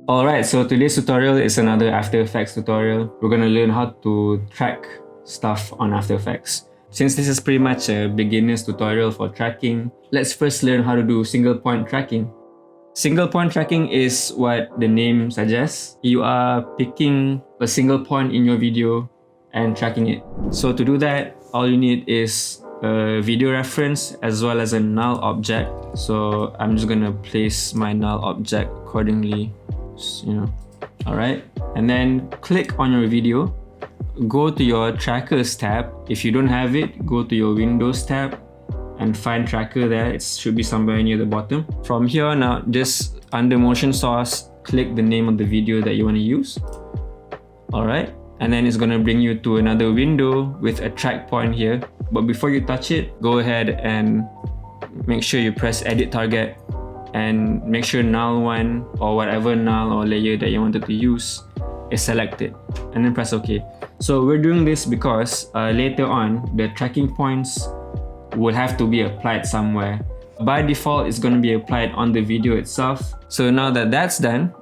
Alright, so today's tutorial is another After Effects tutorial. We're gonna learn how to track stuff on After Effects. Since this is pretty much a beginner's tutorial for tracking, let's first learn how to do single point tracking. Single point tracking is what the name suggests. You are picking a single point in your video and tracking it. So to do that, all you need is a video reference as well as a null object. So I'm just gonna place my null object accordingly, alright. And then click on your video, go to your trackers tab. If you don't have it, go to your Windows tab and find tracker there. It should be somewhere near the bottom. From here on out, just under motion source, click the name of the video that you want to use. Alright, and then it's gonna bring you to another window with a track point here. But before you touch it, go ahead and make sure you press edit target and make sure null one or whatever null or layer that you wanted to use is selected, and then press OK. So we're doing this because later on the tracking points will have to be applied somewhere. By default, it's going to be applied on the video itself. So now that that's done,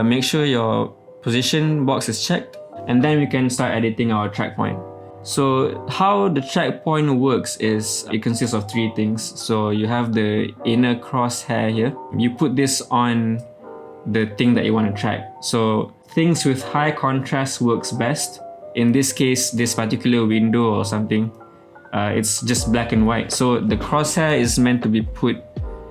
make sure your position box is checked, and then we can start editing our track point. So how the track point works is it consists of three things. So you have the inner crosshair here. You put this on the thing that you want to track. So things with high contrast works best. In this case, this particular window or something, it's just black and white. So the crosshair is meant to be put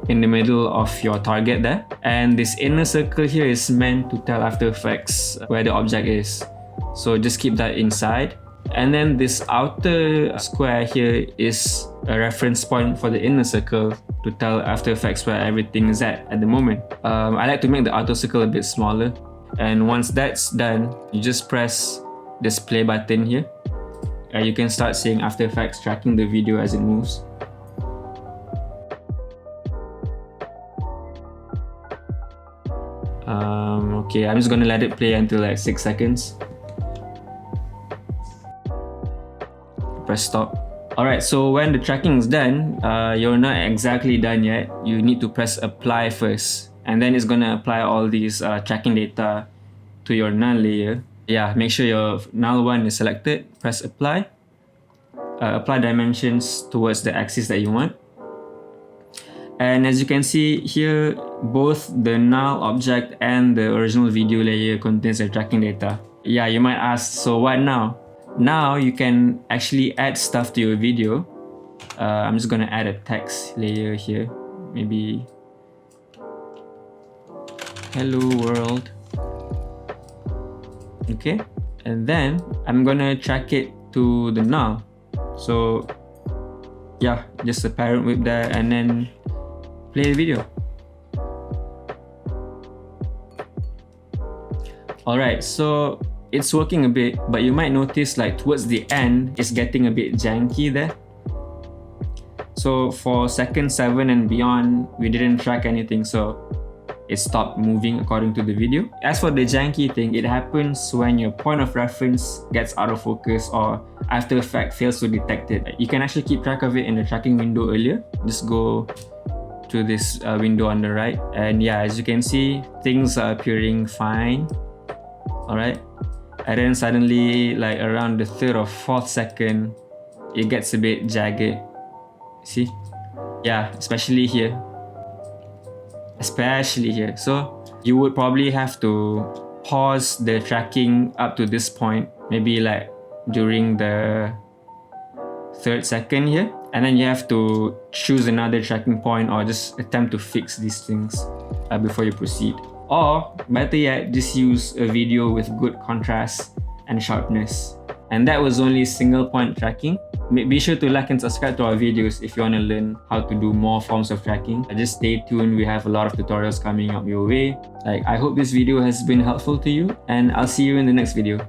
in the middle of your target there. And this inner circle here is meant to tell After Effects where the object is. So just keep that inside. And then this outer square here is a reference point for the inner circle to tell After Effects where everything is at the moment. I like to make the outer circle a bit smaller. And once that's done, you just press this play button here. You can start seeing After Effects tracking the video as it moves. Okay, I'm just gonna let it play until like 6 seconds. Press stop. Alright, so when the tracking is done, you're not exactly done yet. You need to press apply first, and then it's gonna apply all these tracking data to your null layer. Yeah, make sure your null one is selected. Press apply. Apply dimensions towards the axis that you want. And as you can see here, both the null object and the original video layer contains the tracking data. Yeah, you might ask, so what now? Now you can actually add stuff to your video. I'm just gonna add a text layer here. Maybe hello world. Okay, and then I'm gonna track it to the null. So yeah, just a parent whip there and then play the video. Alright, so it's working a bit, but you might notice like towards the end it's getting a bit janky there. So for second 7 and beyond, we didn't track anything, so it stopped moving according to the video. As for the janky thing, it happens when your point of reference gets out of focus or After Effects fails to detect it. You can actually keep track of it in the tracking window earlier. Just go to this window on the right, and yeah, as you can see, things are appearing fine. Alright, and then suddenly, like around the 3rd or 4th second, it gets a bit jagged. See? Yeah, especially here. So you would probably have to pause the tracking up to this point, maybe like during the 3rd second here, and then you have to choose another tracking point or just attempt to fix these things before you proceed. Or better yet, just use a video with good contrast and sharpness. And that was only single point tracking. Be sure to like and subscribe to our videos if you want to learn how to do more forms of tracking. Just stay tuned, we have a lot of tutorials coming up your way. I hope this video has been helpful to you, and I'll see you in the next video.